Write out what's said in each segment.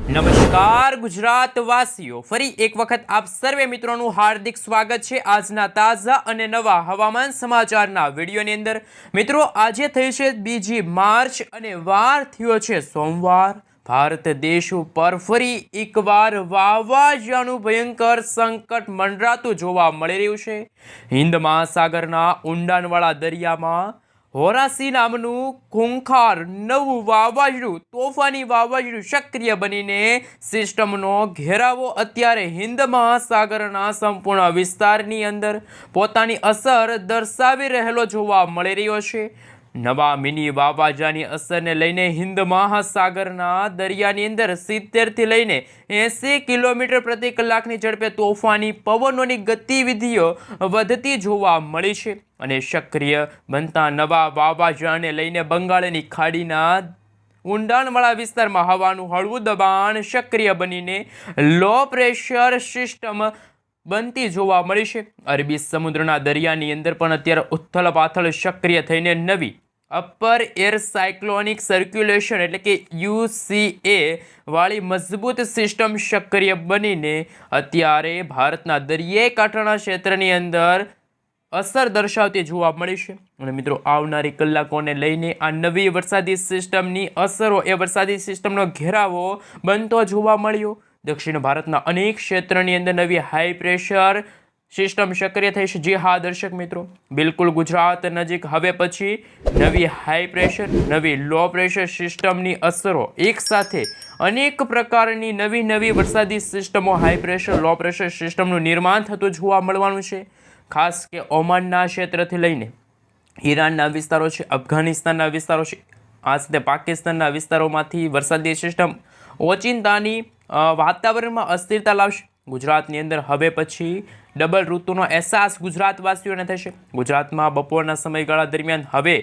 નમસ્કાર ગુજરાત વાસીઓ, ફરી એક વખત આપ સર્વે મિત્રોનું હાર્દિક સ્વાગત છે આજના તાજા અને નવા હવામાન સમાચારના વિડીયોની અંદર। મિત્રો, આજે થઈ છે 2 માર્ચ અને વાર થયો છે સોમવાર। ભારત દેશ ઉપર ફરી એકવાર વાવાઝોડાનું ભયંકર સંકટ મંડરાતું જોવા મળી રહ્યું છે। હિન્દ મહાસાગરના ઊંડાણવાળા દરિયામાં હોરાસી નામનું ખૂંખાર નવું વાવાઝોડું, તોફાની વાવાઝોડું સક્રિય બનીને સિસ્ટમનો ઘેરાવો અત્યારે હિન્દ મહાસાગરના સંપૂર્ણ વિસ્તારની અંદર પોતાની અસર દર્શાવી રહેલો જોવા મળી રહ્યો છે। નવા મિની વાવાઝોડાની અસરને લઈને હિન્દ મહાસાગરના દરિયાની અંદર 70 થી લઈને 80 કિલોમીટર પ્રતિ કલાકની ઝડપે તોફાની પવનોની ગતિવિધિઓ વધતી જોવા મળી છે અને સક્રિય બનતા નવા વાવાઝોડાને લઈને બંગાળની ખાડીના ઊંડાણવાળા વિસ્તારમાં હવાનું હળવું દબાણ સક્રિય બનીને લો પ્રેશર સિસ્ટમ બનતી જોવા મળી છે। અરબી સમુદ્રના દરિયાની અંદર પણ અત્યારે ઉથલ પાથલ સક્રિય થઈને નવી અપર એર સાયક્લોનિક સર્ક્યુલેશન એટલે કે UCA વાળી મજબૂત સિસ્ટમ સક્રિય બનીને અત્યારે ભારતના દરિયાઈ કાંઠાના ક્ષેત્રની અંદર અસર દર્શાવતી જોવા મળી છે અને મિત્રો, આવનારી કલાકોને લઈને આ નવી વરસાદી સિસ્ટમની અસરો, એ વરસાદી સિસ્ટમનો ઘેરાવો બનતો જોવા મળ્યો। દક્ષિણ ભારતના અનેક ક્ષેત્રની અંદર નવી હાઈ પ્રેશર સિસ્ટમ સક્રિય થઈ છે। જી હા દર્શક મિત્રો, બિલકુલ ગુજરાત નજીક હવે પછી નવી હાઈ પ્રેશર, નવી લો પ્રેશર સિસ્ટમની અસરો એકસાથે અનેક પ્રકારની નવી વરસાદી સિસ્ટમો, હાઈ પ્રેશર, લો પ્રેશર સિસ્ટમનું નિર્માણ થતું જોવા મળવાનું છે। ખાસ કે ઓમાનના ક્ષેત્રથી લઈને ઈરાનના વિસ્તારો છે, અફઘાનિસ્તાનના વિસ્તારો છે, આ સાથે પાકિસ્તાનના વિસ્તારોમાંથી વરસાદી સિસ્ટમ ઓચિંતાની વાતાવરણમાં અસ્થિરતા લાવશે। ગુજરાતની અંદર હવે પછી ડબલ ઋતુનો અહેસાસ ગુજરાતવાસીઓને થશે। ગુજરાતમાં બપોરના સમયગાળા દરમિયાન હવે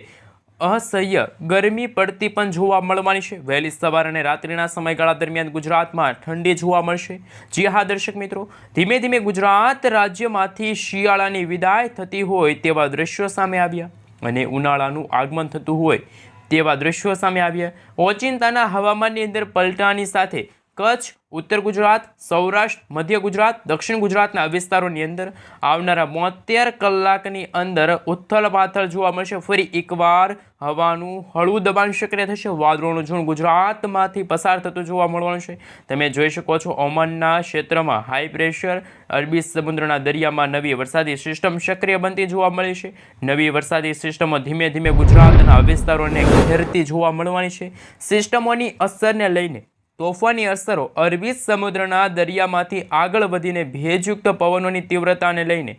અસહ્ય ગરમી પડતી પણ જોવા મળવાની છે। વહેલી સવાર અને રાત્રિના સમયગાળા દરમિયાન ગુજરાતમાં ઠંડી જોવા મળશે। જી હા દર્શક મિત્રો, ધીમે ધીમે ગુજરાત રાજ્યમાંથી શિયાળાની વિદાય થતી હોય તેવા દ્રશ્યો સામે આવ્યા અને ઉનાળાનું આગમન થતું હોય તેવા દ્રશ્યો સામે આવ્યા। ઓચિંતાના હવામાનની અંદર પલટાની સાથે કચ્છ, ઉત્તર ગુજરાત, સૌરાષ્ટ્ર, મધ્ય ગુજરાત, દક્ષિણ ગુજરાતના વિસ્તારોની અંદર આવનારા 72 કલાકની અંદર ઉથલ પાથલ જોવા મળશે। ફરી એકવાર હવાનું હળવું દબાણ સક્રિય થશે, વાદળોનું ઝુંડ ગુજરાતમાંથી પસાર થતું જોવા મળવાનું છે। તમે જોઈ શકો છો, ઓમાનના ક્ષેત્રમાં હાઈ પ્રેશર, અરબી સમુદ્રના દરિયામાં નવી વરસાદી સિસ્ટમ સક્રિય બનતી જોવા મળી છે। નવી વરસાદી સિસ્ટમો ધીમે ધીમે ગુજરાતના વિસ્તારોને ઘેરતી જોવા મળવાની છે। સિસ્ટમોની અસરને લઈને તોફાની અસરો અરબી સમુદ્રના દરિયામાંથી આગળ વધીને ભેજયુક્ત પવનોની તીવ્રતાને લઈને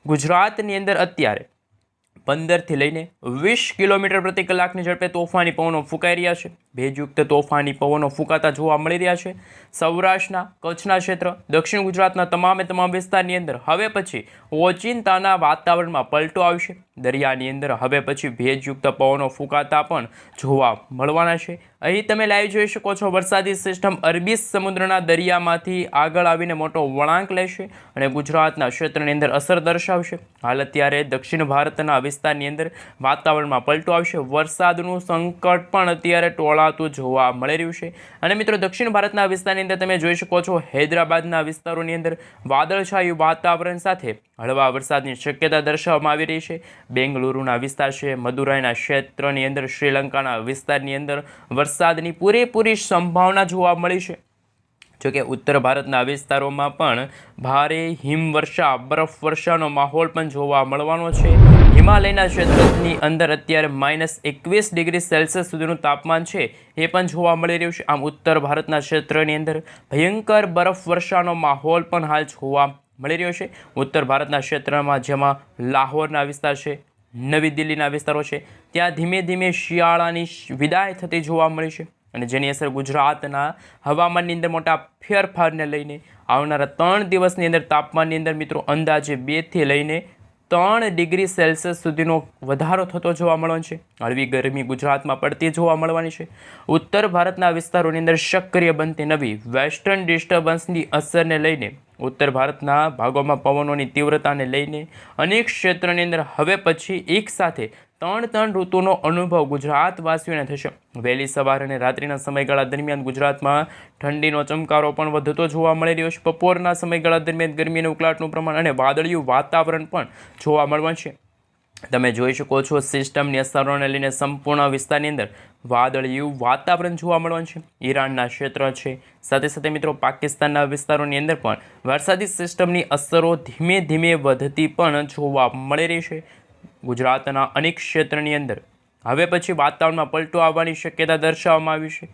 ગુજરાતની અંદર અત્યારે 15 થી લઈને 20 કિલોમીટર પ્રતિ કલાકની ઝડપે તોફાની પવનો ફૂંકાઈ રહ્યા છે। ભેજયુક્ત તોફાની પવનો ફૂંકાતા જોવા મળી રહ્યા છે। સૌરાષ્ટ્રના, કચ્છના ક્ષેત્ર, દક્ષિણ ગુજરાતના તમામ વિસ્તારની અંદર હવે પછી ઓચિંતાના વાતાવરણમાં પલટો આવશે। દરિયાની અંદર હવે પછી ભેજયુક્ત પવનો ફૂંકાતા પણ જોવા મળવાના છે। અહીં તમે લાઈવ જોઈ શકો છો, વરસાદી સિસ્ટમ અરબી સમુદ્રના દરિયામાંથી આગળ આવીને મોટો વળાંક લેશે અને ગુજરાતના ક્ષેત્રની અંદર અસર દર્શાવશે। હાલ અત્યારે દક્ષિણ ભારતના વિસ્તારની અંદર વાતાવરણમાં પલટો આવશે। વરસાદનું સંકટ પણ અત્યારે ટોળાતું જોવા મળી રહ્યું છે અને મિત્રો, દક્ષિણ ભારતના વિસ્તારની અંદર તમે જોઈ શકો છો, હૈદરાબાદના વિસ્તારોની અંદર વાદળછાયું વાતાવરણ સાથે હળવા વરસાદની શક્યતા દર્શાવવામાં આવી રહી છે। બેંગલુરુના વિસ્તાર છે, મદુરાઈના ક્ષેત્રની અંદર, શ્રીલંકાના વિસ્તારની અંદર વરસાદની પૂરેપૂરી સંભાવના જોવા મળી છે। જોકે ઉત્તર ભારતના વિસ્તારોમાં પણ ભારે હિમવર્ષા, બરફવર્ષાનો માહોલ પણ જોવા મળવાનો છે। હિમાલયના ક્ષેત્રની અંદર અત્યારે -21 ડિગ્રી સેલ્સિયસ સુધીનું તાપમાન છે એ પણ જોવા મળી રહ્યું છે। આમ ઉત્તર ભારતના ક્ષેત્રની અંદર ભયંકર બરફવર્ષાનો માહોલ પણ હાલ જોવા મળી રહ્યો છે। ઉત્તર ભારતના ક્ષેત્રમાં, જેમાં લાહોરના વિસ્તાર છે, નવી દિલ્હીના વિસ્તારો છે, ત્યાં ધીમે ધીમે શિયાળાની વિદાય થતી જોવા મળી છે અને જેની અસર ગુજરાતના હવામાનની અંદર મોટા ફેરફારને લઈને આવનારા 3 દિવસની અંદર તાપમાનની અંદર મિત્રો અંદાજે 2 થી લઈને 3 ડિગ્રી સેલ્સિયસ સુધીનો વધારો થતો જોવા મળવાનો છે। હળવી ગરમી ગુજરાતમાં પડતી જોવા મળવાની છે। ઉત્તર ભારતના વિસ્તારોની અંદર સક્રિય બનતી નવી વેસ્ટર્ન ડિસ્ટર્બન્સની અસરને લઈને ઉત્તર ભારતના ભાગોમાં પવનોની તીવ્રતાને લઈને અનેક ક્ષેત્રોની અંદર હવે પછી એકસાથે ત્રણ ઋતુનો અનુભવ ગુજરાતવાસીઓને થશે. વહેલી સવાર અને રાત્રિના સમયગાળા દરમિયાન ગુજરાતમાં ઠંડીનો ચમકારો પણ વધતો જોવા મળી રહ્યો છે. બપોરના સમયગાળા દરમિયાન ગરમી અને ઉકળાટનું પ્રમાણ અને વાદળિયું વાતાવરણ પણ જોવા મળવાનું છે. તમે જોઈ શકો છો સિસ્ટમની અસરોને લઈને સંપૂર્ણ વિસ્તારની અંદર વાદળિયું વાતાવરણ જોવા મળવાનું છે. ઈરાનના ક્ષેત્ર છે, સાથે સાથે મિત્રો પાકિસ્તાનના વિસ્તારોની અંદર પણ વરસાદી સિસ્ટમની અસરો ધીમે ધીમે વધતી પણ જોવા મળી રહી છે. ગુજરાતના અનેક ક્ષેત્રની અંદર હવે પછી વાતાવરણમાં પલટો આવવાની શક્યતા દર્શાવવામાં આવી છે.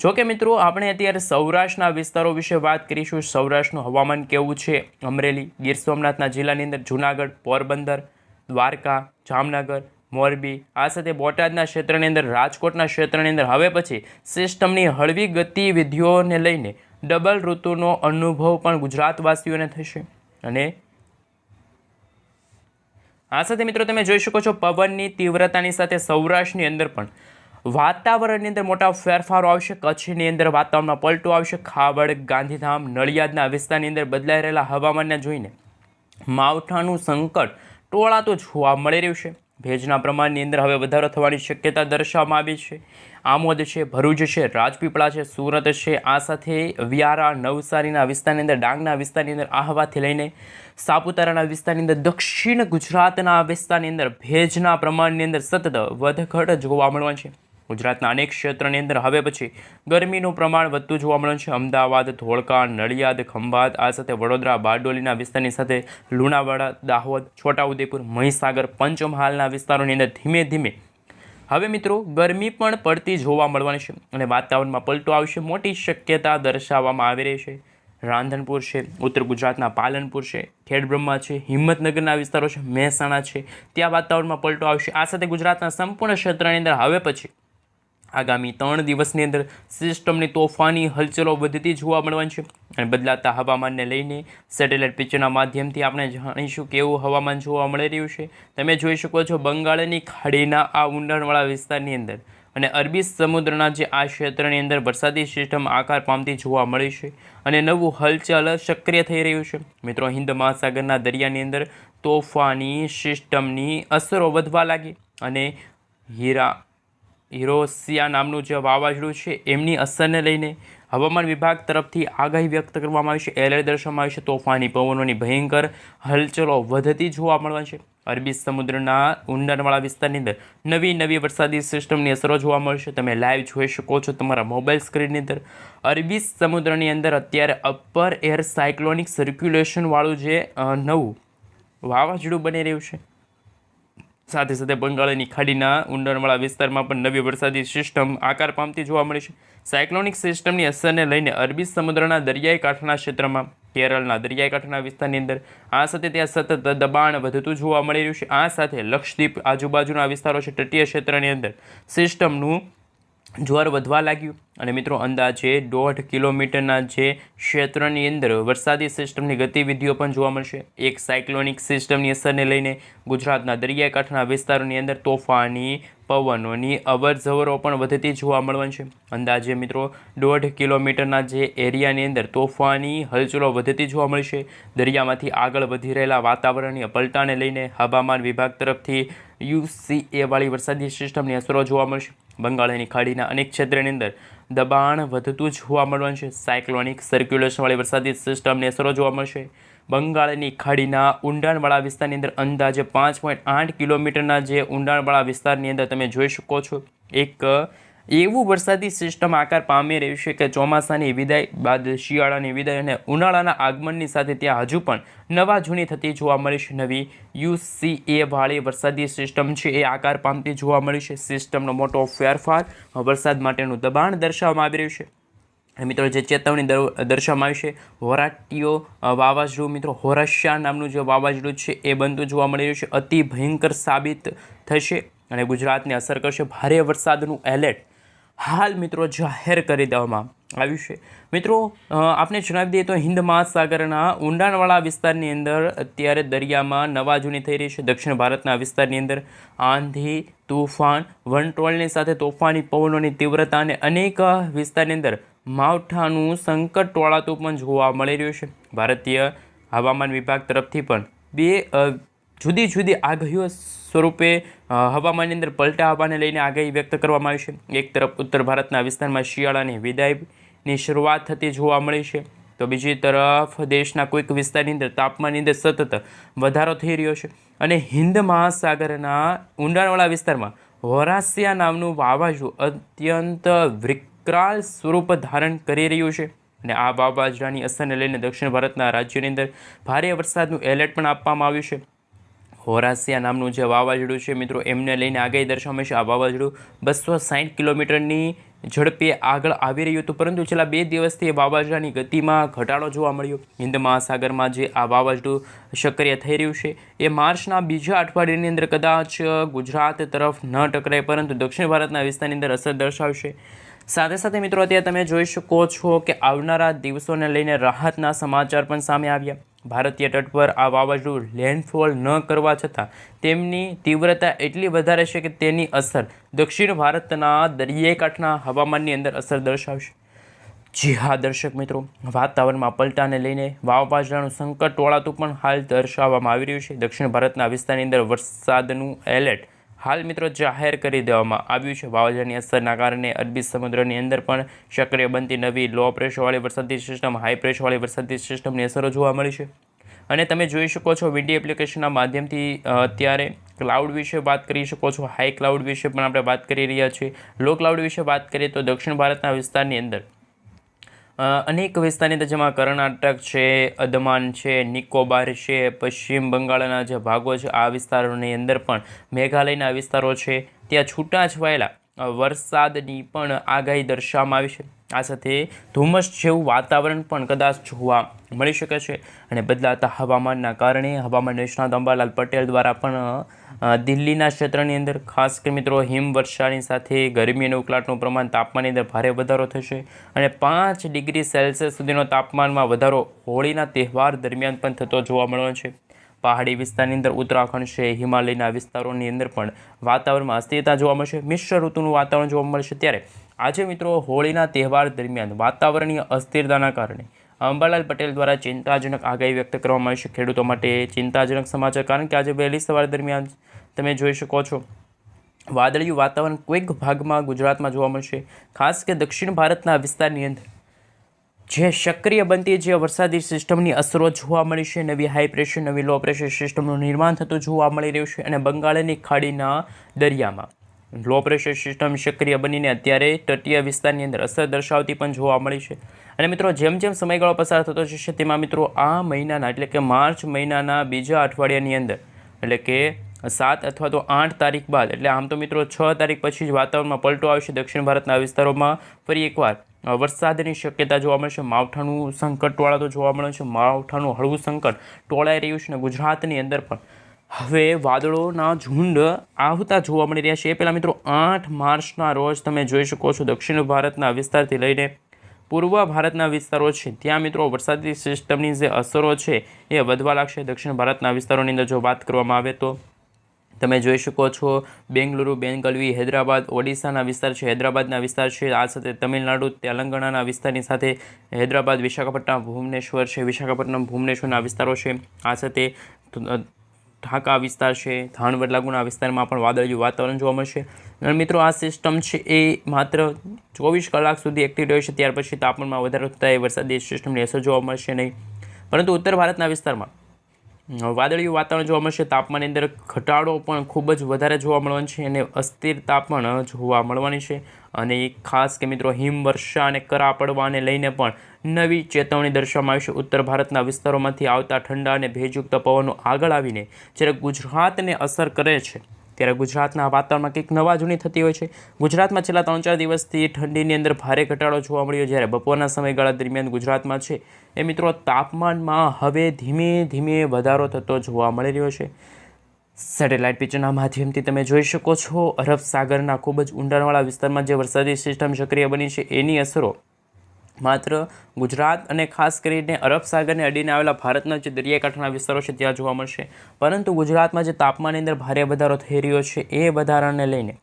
જોકે મિત્રો આપણે અત્યારે સૌરાષ્ટ્રના વિસ્તારો વિશે વાત કરીશું. સૌરાષ્ટ્રનું હવામાન કેવું છે? અમરેલી, ગીર સોમનાથના જિલ્લાની અંદર જૂનાગઢ, પોરબંદર, દ્વારકા, જામનગર, મોરબી, આ સાથે બોટાદના ક્ષેત્રની અંદર, રાજકોટના ક્ષેત્રની અંદર હવે પછી સિસ્ટમની હળવી ગતિવિધિઓને લઈને ડબલ ઋતુનો અનુભવ પણ ગુજરાતવાસીઓને થશે. અને આ સાથે મિત્રો તમે જોઈ શકો છો પવનની તીવ્રતાની સાથે સૌરાષ્ટ્રની અંદર પણ વાતાવરણની અંદર મોટા ફેરફારો આવશે. કચ્છની અંદર વાતાવરણમાં પલટો આવશે. ખાવડ, ગાંધીધામ, નડિયાદના વિસ્તારની અંદર બદલાઈ રહેલા હવામાનને જોઈને માવઠાનું સંકટ ટોળાતો જોવા મળી રહ્યું છે. ભેજના પ્રમાણની અંદર હવે વધારો થવાની શક્યતા દર્શાવવામાં આવી છે. આમોદ છે, ભરૂચ છે, રાજપીપળા છે, સુરત છે, આ સાથે વ્યારા, નવસારીના વિસ્તારની અંદર, ડાંગના વિસ્તારની અંદર, આહવાથી લઈને સાપુતારાના વિસ્તારની અંદર, દક્ષિણ ગુજરાતના વિસ્તારની અંદર ભેજના પ્રમાણની અંદર સતત વધઘટ જોવા મળવાનું છે. ગુજરાતના અનેક ક્ષેત્રની અંદર હવે પછી ગરમીનું પ્રમાણ વધતું જોવા મળવાનું છે. અમદાવાદ, ધોળકા, નડિયાદ, ખંભાત, આ સાથે વડોદરા, બારડોલીના વિસ્તારની સાથે લુણાવાડા, દાહોદ, છોટાઉદેપુર, મહીસાગર, પંચમહાલના વિસ્તારોની અંદર ધીમે ધીમે હવે મિત્રો ગરમી પણ પડતી જોવા મળવાની છે અને વાતાવરણમાં પલટો આવશે. મોટી શક્યતા દર્શાવવામાં આવી રહી છે. રાંધનપુર છે, ઉત્તર ગુજરાતના પાલનપુર છે, ખેડબ્રહ્મા છે, હિંમતનગરના વિસ્તારો છે, મહેસાણા છે, ત્યાં વાતાવરણમાં પલટો આવશે. આ સાથે ગુજરાતના સંપૂર્ણ ક્ષેત્રની અંદર હવે પછી આગામી 3 દિવસની અંદર સિસ્ટમની તોફાની હલચલો વધતી જોવા મળવાની છે અને બદલાતા હવામાનને લઈને સેટેલાઇટ પિક્ચરના માધ્યમથી આપણે જાણીશું કેવું હવામાન જોવા મળી રહ્યું છે. તમે જોઈ શકો છો બંગાળની ખાડીના આ ઊંડાણવાળા વિસ્તારની અંદર અને અરબી સમુદ્રના જે આ ક્ષેત્રની અંદર વરસાદી સિસ્ટમ આકાર પામતી જોવા મળી છે અને નવું હલચલ સક્રિય થઈ રહ્યું છે. મિત્રો હિન્દ મહાસાગરના દરિયાની અંદર તોફાની સિસ્ટમની અસરો વધવા લાગી અને હિરોશિયા નામનું જે વાવાઝોડું છે એમની અસરને લઈને હવામાન વિભાગ તરફથી આગાહી વ્યક્ત કરવામાં આવી છે. એલર્ટ દર્શાવવામાં આવી છે. તોફાની પવનોની ભયંકર હલચલો વધતી જોવા મળવાની છે. અરબી સમુદ્રના ઊંડાણવાળા વિસ્તારની અંદર નવી વરસાદી સિસ્ટમની અસરો જોવા મળશે. તમે લાઈવ જોઈ શકો છો તમારા મોબાઈલ સ્ક્રીનની અંદર. અરબી સમુદ્રની અંદર અત્યારે અપર એર સાયક્લોનિક સર્ક્યુલેશનવાળું જે નવું વાવાઝોડું બની રહ્યું છે. સાથે સાથે બંગાળની ખાડીના ઊંડાણવાળા વિસ્તારમાં પણ નવી વરસાદી સિસ્ટમ આકાર પામતી જોવા મળી છે. સાયક્લોનિક સિસ્ટમની અસરને લઈને અરબી સમુદ્રના દરિયાઈ કાંઠાના ક્ષેત્રમાં, કેરળના દરિયાઈ કાંઠાના વિસ્તારની અંદર આ સાથે ત્યાં સતત દબાણ વધતું જોવા મળી રહ્યું છે. આ સાથે લક્ષદ્વીપ આજુબાજુના વિસ્તારો છે, તટીય ક્ષેત્રની અંદર સિસ્ટમનું જોર વધવા લાગ્યું અને મિત્રો અંદાજે 1.5 કિલોમીટરના જે ક્ષેત્રની અંદર વરસાદી સિસ્ટમની ગતિવિધિઓ પણ જોવા મળશે. એક સાયક્લોનિક સિસ્ટમની અસરને લઈને ગુજરાતના દરિયાઈ કાંઠાના વિસ્તારોની અંદર તોફાની પવનોની અવરજવરો પણ વધતી જોવા મળવાની છે. અંદાજે મિત્રો 1.5 કિલોમીટરના જે એરિયાની અંદર તોફાની હલચલો વધતી જોવા મળશે. દરિયામાંથી આગળ વધી રહેલા વાતાવરણીય પલટાને લઈને હવામાન વિભાગ તરફથી UCA વાળી વરસાદી સિસ્ટમની અસરો જોવા મળશે. બંગાળની ખાડીના અનેક ક્ષેત્રની અંદર દબાણ વધતું જોવા મળવાનું છે. સાયક્લોનિક સર્ક્યુલેશનવાળી વરસાદી સિસ્ટમની અસરો જોવા મળશે. બંગાળની ખાડીના ઊંડાણવાળા વિસ્તારની અંદર અંદાજે 5.8 કિલોમીટરના જે ઊંડાણવાળા વિસ્તારની અંદર તમે જોઈ શકો છો એક એવું વરસાદી સિસ્ટમ આકાર પામી રહ્યું છે કે ચોમાસાની વિદાય બાદ શિયાળાની વિદાય અને ઉનાળાના આગમનની સાથે ત્યાં હજુ પણ નવા જૂની થતી જોવા મળી છે. નવી UCA વાળી વરસાદી સિસ્ટમ છે એ આકાર પામતી જોવા મળી છે. સિસ્ટમનો મોટો ફેરફાર વરસાદ માટેનું દબાણ દર્શાવવામાં આવી રહ્યું છે. મિત્રો જે ચેતવણી દર્શાવવામાં આવી છે હોરાટિયો વાવાઝોડું, મિત્રો હોરાશિયા નામનું જે વાવાઝોડું છે એ બનતું જોવા મળી રહ્યું છે. અતિ ભયંકર સાબિત થશે અને ગુજરાતને અસર કરશે. ભારે વરસાદનું એલર્ટ હાલ મિત્રો જાહેર કરી દેવામાં આવ્યું છે. મિત્રો આપણે જણાવી દઈએ તો હિન્દ મહાસાગરના ઊંડાણવાળા વિસ્તારની અંદર અત્યારે દરિયામાં નવા જૂની થઈ રહી છે. દક્ષિણ ભારતના વિસ્તારની અંદર આંધી, તૂફાન, વંટોળની સાથે તોફાની પવનોની તીવ્રતા અને અનેક વિસ્તારની અંદર માવઠાનું સંકટ ટોળાતું પણ જોવા મળી રહ્યું છે. ભારતીય હવામાન વિભાગ તરફથી પણ 2 જુદી જુદી આગાહીઓ સ્વરૂપે હવામાનની અંદર પલટા હવાને લઈને આગાહી વ્યક્ત કરવામાં આવી છે. એક તરફ ઉત્તર ભારતના વિસ્તારમાં શિયાળાની વિદાયની શરૂઆત થતી જોવા મળી છે, તો બીજી તરફ દેશના કોઈક વિસ્તારની અંદર તાપમાનની અંદર સતત વધારો થઈ રહ્યો છે. અને હિન્દ મહાસાગરના ઊંડાણવાળા વિસ્તારમાં હોરાસિયા નામનું વાવાઝોડું અત્યંત વિકરાળ સ્વરૂપ ધારણ કરી રહ્યું છે. અને આ વાવાઝોડાની અસરને લઈને દક્ષિણ ભારતના રાજ્યોની અંદર ભારે વરસાદનું એલર્ટ પણ આપવામાં આવ્યું છે. હોરાસિયા નામનું જે વાવાઝોડું છે મિત્રો, એમને લઈને આગાહી દર્શાવવામાં છે આ વાવાઝોડું 260 કિલોમીટરની ઝડપે આગળ આવી રહ્યું હતું, પરંતુ છેલ્લા 2 દિવસથી વાવાઝોડાની ગતિમાં ઘટાડો જોવા મળ્યો. હિન્દ મહાસાગરમાં જે આ વાવાઝોડું સક્રિય થઈ રહ્યું છે એ માર્ચના બીજા અઠવાડિયાની અંદર કદાચ ગુજરાત તરફ ન ટકરાય, પરંતુ દક્ષિણ ભારતના વિસ્તારની અંદર અસર દર્શાવશે. સાથે સાથે મિત્રો અત્યારે તમે જોઈ શકો છો કે આવનારા દિવસોને લઈને રાહતના સમાચાર પણ સામે આવ્યા. ભારતીય તટ પર આ વાવાઝોડું લેન્ડફોલ ન કરવા છતાં તેમની તીવ્રતા એટલી વધારે છે કે તેની અસર દક્ષિણ ભારતના દરિયાઈ કાંઠના હવામાનની અંદર અસર દર્શાવશે. જી હા દર્શક મિત્રો, વાતાવરણમાં પલટાને લઈને વાવાઝોડાનું સંકટ ટોળાતું પણ હાલ દર્શાવવામાં આવી રહ્યું છે. દક્ષિણ ભારતના વિસ્તારની અંદર વરસાદનું એલર્ટ હાલ મિત્રો જાહેર કરી દેવામાં આવ્યું છે. વાવાઝોડાની અસરના કારણે અરબી સમુદ્રની અંદર પણ સક્રિય બનતી નવી લો પ્રેશરવાળી વરસાદી સિસ્ટમ, હાઈ પ્રેશરવાળી વરસાદી સિસ્ટમની અસરો જોવા મળી છે. અને તમે જોઈ શકો છો વિડીયો એપ્લિકેશનના માધ્યમથી અત્યારે ક્લાઉડ વિશે વાત કરી શકો છો. હાઈ ક્લાઉડ વિશે પણ આપણે વાત કરી રહ્યા છીએ. લો ક્લાઉડ વિશે વાત કરીએ તો દક્ષિણ ભારતના વિસ્તારની અંદર અનેક વિસ્તારની અંદર જેમાં કર્ણાટક છે, અંદમાન છે, નિકોબાર છે, પશ્ચિમ બંગાળના જે ભાગો છે આ વિસ્તારોની અંદર પણ મેઘાલયના વિસ્તારો છે ત્યાં છૂટાછવાયેલા વરસાદની પણ આગાહી દર્શાવવામાં આવી છે. આ સાથે ધુમ્મસ જેવું વાતાવરણ પણ કદાચ જોવા મળી શકે છે. અને બદલાતા હવામાનના કારણે હવામાન નિષ્ણાત અંબાલાલ પટેલ દ્વારા પણ દિલ્હીના ક્ષેત્રની અંદર ખાસ કરી મિત્રો હિમવર્ષાની સાથે ગરમી અને ઉકળાટનું પ્રમાણ તાપમાનની અંદર ભારે વધારો થશે અને 5 ડિગ્રી સેલ્સિયસ સુધીનો તાપમાનમાં વધારો હોળીના તહેવાર દરમિયાન પણ થતો જોવા મળવાનો છે. પહાડી વિસ્તારની અંદર ઉત્તરાખંડ છે, હિમાલયના વિસ્તારોની અંદર પણ વાતાવરણમાં અસ્થિરતા જોવા મળશે, મિશ્ર ઋતુનું વાતાવરણ જોવા મળશે. ત્યારે આજે મિત્રો હોળીના તહેવાર દરમિયાન વાતાવરણીય અસ્થિરતાના કારણે અંબાલાલ પટેલ દ્વારા ચિંતાજનક આગાહી વ્યક્ત કરવામાં આવી છે. ખેડૂતો માટે ચિંતાજનક સમાચાર, કારણ કે આજે વહેલી સવાર દરમિયાન તમે જોઈ શકો છો વાદળિયું વાતાવરણ કોઈક ભાગમાં ગુજરાતમાં જોવા મળશે. ખાસ કે દક્ષિણ ભારતના વિસ્તારની અંદર જે સક્રિય બનતી જે વરસાદી સિસ્ટમની અસરો જોવા મળી છે, નવી હાઈ પ્રેશર, નવી લો પ્રેશર સિસ્ટમનું નિર્માણ થતું જોવા મળી રહ્યું છે. અને બંગાળની ખાડીના દરિયામાં લો પ્રેશર સિસ્ટમ સક્રિય બનીને અત્યારે તટીય વિસ્તારની અંદર અસર દર્શાવતી પણ જોવા મળી છે. અને મિત્રો જેમ જેમ સમયગાળો પસાર થતો જશે તેમાં મિત્રો આ મહિનાના એટલે કે માર્ચ મહિનાના બીજા અઠવાડિયાની અંદર એટલે કે 7 અથવા તો 8 તારીખ બાદ, એટલે આમ તો મિત્રો 6 તારીખ પછી જ વાતાવરણમાં પલટો આવશે. દક્ષિણ ભારતના વિસ્તારોમાં ફરી એકવાર વરસાદની શક્યતા જોવા મળશે. માવઠાનું સંકટ ટોળાતો જોવા મળે છે. માવઠાનું હળવું સંકટ ટોળાઈ રહ્યું છે. અને ગુજરાતની અંદર પણ હવે વાદળોના ઝુંડ આવતા જોવા મળી રહ્યા છે. એ પહેલાં મિત્રો 8 માર્ચના રોજ તમે જોઈ શકો છો દક્ષિણ ભારતના વિસ્તારથી લઈને પૂર્વ ભારતના વિસ્તારો છે ત્યાં મિત્રો વરસાદી સિસ્ટમની જે અસરો છે એ વધવા લાગશે. દક્ષિણ ભારતના વિસ્તારોની અંદર જો વાત કરવામાં આવે તો તમે જોઈ શકો છો બેંગલુરુ, બેંગલવી, હૈદરાબાદ, ઓડિશાના વિસ્તાર છે, હૈદરાબાદના વિસ્તાર છે. આ સાથે તમિલનાડુ, તેલંગાણાના વિસ્તારની સાથે હૈદરાબાદ, વિશાખાપટ્ટનમ, ભુવનેશ્વર છે, વિશાખાપટ્ટનમ, ભુવનેશ્વરના વિસ્તારો છે. આ સાથે ઢાકા વિસ્તાર છે, ધાનવડ લાગુના વિસ્તારમાં પણ વાદળિયું વાતાવરણ જોવા મળશે. અને મિત્રો આ સિસ્ટમ છે એ માત્ર 24 કલાક સુધી એક્ટિવ રહેશે, ત્યાર પછી તાપમાનમાં વધારો થતાં એ વરસાદી સિસ્ટમની અસર જોવા મળશે નહીં. પરંતુ ઉત્તર ભારતના વિસ્તારમાં વાદળિયું વાતાવરણ જોવા મળશે. તાપમાનની અંદર ઘટાડો પણ ખૂબ જ વધારે જોવા મળવાનો છે અને અસ્થિરતા પણ જોવા મળવાની છે. અને ખાસ કે મિત્રો હિમવર્ષા અને કરા પડવાને લઈને પણ નવી ચેતવણી દર્શાવવામાં આવી છે. ઉત્તર ભારતના વિસ્તારોમાંથી આવતા ઠંડા અને ભેજયુક્ત પવનો આગળ આવીને જ્યારે ગુજરાતને અસર કરે છે ત્યારે ગુજરાતના વાતાવરણમાં કંઈક નવા જૂની થતી હોય છે. ગુજરાતમાં છેલ્લા 3-4 દિવસથી ઠંડીની અંદર ભારે ઘટાડો જોવા મળ્યો, જ્યારે બપોરના સમયગાળા દરમિયાન ગુજરાતમાં છે એ મિત્રો તાપમાનમાં હવે ધીમે ધીમે વધારો થતો જોવા મળી રહ્યો છે. સેટેલાઇટ પિક્ચરના માધ્યમથી તમે જોઈ શકો છો અરબ સાગરના ખૂબ જ ઊંડાણવાળા વિસ્તારમાં જે વરસાદી સિસ્ટમ સક્રિય બની છે એની અસરો માત્ર ગુજરાત અને ખાસ કરીને અરબ સાગરને અડીને આવેલા ભારતના જે દરિયાકાંઠાના વિસ્તારો છે ત્યાં જોવા મળશે. પરંતુ ગુજરાતમાં જે તાપમાનની અંદર ભારે વધારો થઈ રહ્યો છે એ વધારાને લઈને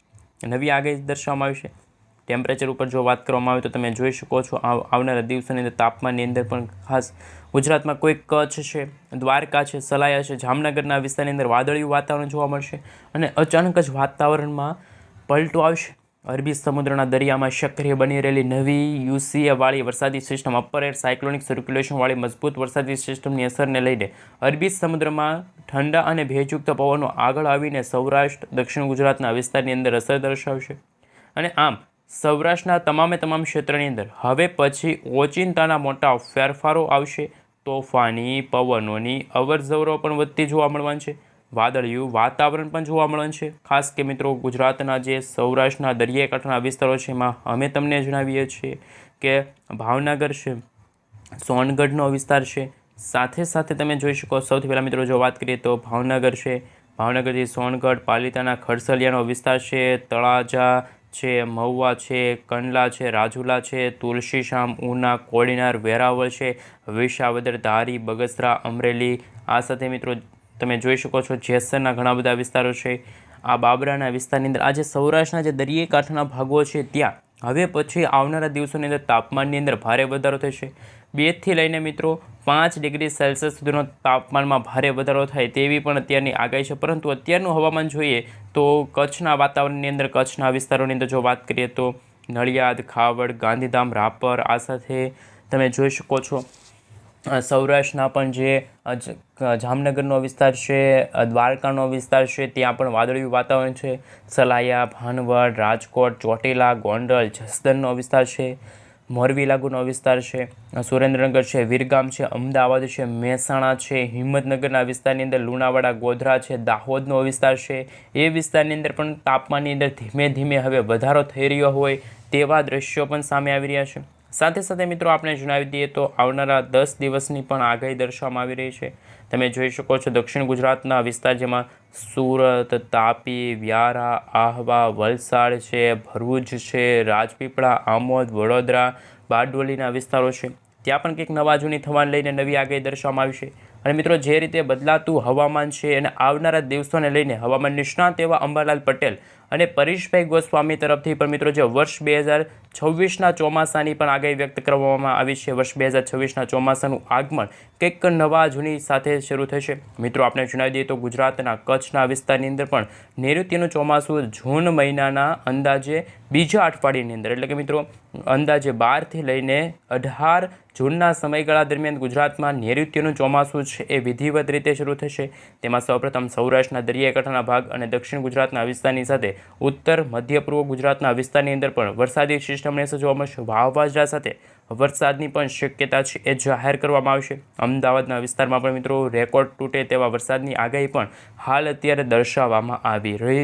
નવી આગાહી દર્શાવવામાં આવી છે. ટેમ્પરેચર ઉપર જો વાત કરવામાં આવે તો તમે જોઈ શકો છો આવનારા દિવસોની અંદર તાપમાનની અંદર પણ ખાસ ગુજરાતમાં કોઈ કચ્છ છે, દ્વારકા છે, સલાયા છે, જામનગરના વિસ્તારની અંદર વાદળિયું વાતાવરણ જોવા મળશે અને અચાનક જ વાતાવરણમાં પલટો આવશે. અરબી સમુદ્રના દરિયામાં સક્રિય બની રહેલી નવી યુસીએવાળી વરસાદી સિસ્ટમ અપર એર સાયક્લોનિક સર્ક્યુલેશનવાળી મજબૂત વરસાદી સિસ્ટમની અસરને લઈને અરબી સમુદ્રમાં ઠંડા અને ભેજયુક્ત પવનો આગળ આવીને સૌરાષ્ટ્ર, દક્ષિણ ગુજરાતના વિસ્તારની અંદર અસર દર્શાવશે અને આમ સૌરાષ્ટ્રના તમામ ક્ષેત્રની અંદર હવે પછી ઓચિંતાના મોટા ફેરફારો આવશે. તોફાની પવનોની અવરજવરો પણ વધતી જોવા મળવાની છે. વાદળિયું વાતાવરણ પણ જોવા મળવાનું છે. ખાસ કે મિત્રો ગુજરાતના જે સૌરાષ્ટ્રના દરિયાઈ કાંઠાના વિસ્તારો છે એમાં અમે તમને જણાવીએ છીએ કે ભાવનગર છે, સોનગઢનો વિસ્તાર છે, સાથે તમે જોઈ શકો સૌથી પહેલાં મિત્રો જો વાત કરીએ તો ભાવનગર છે, ભાવનગરથી સોનગઢ, પાલિતાણા, ખડસલિયાનો વિસ્તાર છે, તળાજા છે, મહુવા છે, કંડલા છે, રાજુલા છે, તુલસીશામ, ઉના, કોડીનાર, વેરાવળ છે, વિસાવદર, ધારી, બગસરા, અમરેલી. આ સાથે મિત્રો તમે જોઈ શકો છો જેસરના ઘણા બધા વિસ્તારો છે. આ બાબરાના વિસ્તારની અંદર આજે સૌરાષ્ટ્રના જે દરિયાઈ કાંઠાના ભાગો છે ત્યાં હવે પછી આવનારા દિવસોની અંદર તાપમાનની અંદર ભારે વધારો થશે. 2 થી લઈને મિત્રો 5 ડિગ્રી સેલ્સિયસ સુધીનો તાપમાનમાં ભારે વધારો થાય તેવી પણ અત્યારની આગાહી છે. પરંતુ અત્યારનું હવામાન જોઈએ તો કચ્છના વાતાવરણની અંદર કચ્છના વિસ્તારોની અંદર જો વાત કરીએ તો નડિયાદ, ખાવડ, ગાંધીધામ, રાપર, આ સાથે તમે જોઈ શકો છો સૌરાષ્ટ્રના પણ જે જામનગરનો વિસ્તાર છે, દ્વારકાનો વિસ્તાર છે, ત્યાં પણ વાદળિયું વાતાવરણ છે. સલાયા, ભાનવડ, રાજકોટ, ચોટીલા, ગોંડલ, જસદણનો વિસ્તાર છે, મોરબી લાગુનો વિસ્તાર છે, સુરેન્દ્રનગર છે, વિરગામ છે, અમદાવાદ છે, મહેસાણા છે, હિંમતનગરના વિસ્તારની અંદર લુણાવાડા, ગોધરા છે, દાહોદનો વિસ્તાર છે. એ વિસ્તારની અંદર પણ તાપમાનની અંદર ધીમે ધીમે હવે વધારો થઈ રહ્યો હોય તેવા દ્રશ્યો પણ સામે આવી રહ્યા છે. સાથે મિત્રો આપણે જણાવી દઈએ તો આવનારા 10 દિવસની પણ આગાહી દર્શાવવામાં આવી રહી છે. તમે જોઈ શકો છો દક્ષિણ ગુજરાતના વિસ્તાર જેમાં સુરત, તાપી, વ્યારા, આહવા, વલસાડ છે, ભરૂચ છે, રાજપીપળા, આમોદ, વડોદરા, બારડોલીના વિસ્તારો છે ત્યાં પણ કંઈક નવા જૂની થવાને લઈને નવી આગાહી દર્શાવવામાં આવી છે. અને મિત્રો જે રીતે બદલાતું હવામાન છે અને આવનારા દિવસોને લઈને હવામાન નિષ્ણાત એવા અંબાલાલ પટેલ અને પરેશભાઈ ગોસ્વામી તરફથી પણ મિત્રો જે વર્ષ 2026ના ચોમાસાની પણ આગાહી વ્યક્ત કરવામાં આવી છે. વર્ષ 2026ના ચોમાસાનું આગમન કંઈક નવા જૂની સાથે શરૂ થશે. મિત્રો આપણે જણાવી દઈએ તો ગુજરાતના કચ્છના વિસ્તારની અંદર પણ નૈઋત્યનું ચોમાસું જૂન મહિનાના અંદાજે બીજા અઠવાડિયાની અંદર એટલે કે મિત્રો અંદાજે 12થી લઈને 18 જૂનના સમયગાળા દરમિયાન ગુજરાતમાં નૈઋત્યનું ચોમાસું છે એ વિધિવત રીતે શરૂ થશે. તેમાં સૌપ્રથમ સૌરાષ્ટ્રના દરિયાઈ કાંઠાના ભાગ અને દક્ષિણ ગુજરાતના વિસ્તારની સાથે ઉત્તર મધ્ય પૂર્વ ગુજરાતના વિસ્તારની અંદર પણ વરસાદી સિસ્ટમને જોવા મળશે. વાવાઝોડા સાથે વરસાદની પણ શક્યતા છે એ જાહેર કરવામાં આવશે. અમદાવાદના વિસ્તારમાં પણ મિત્રો રેકોર્ડ તૂટે તેવા વરસાદની આગાહી પણ હાલ અત્યારે દર્શાવવામાં આવી રહી છે.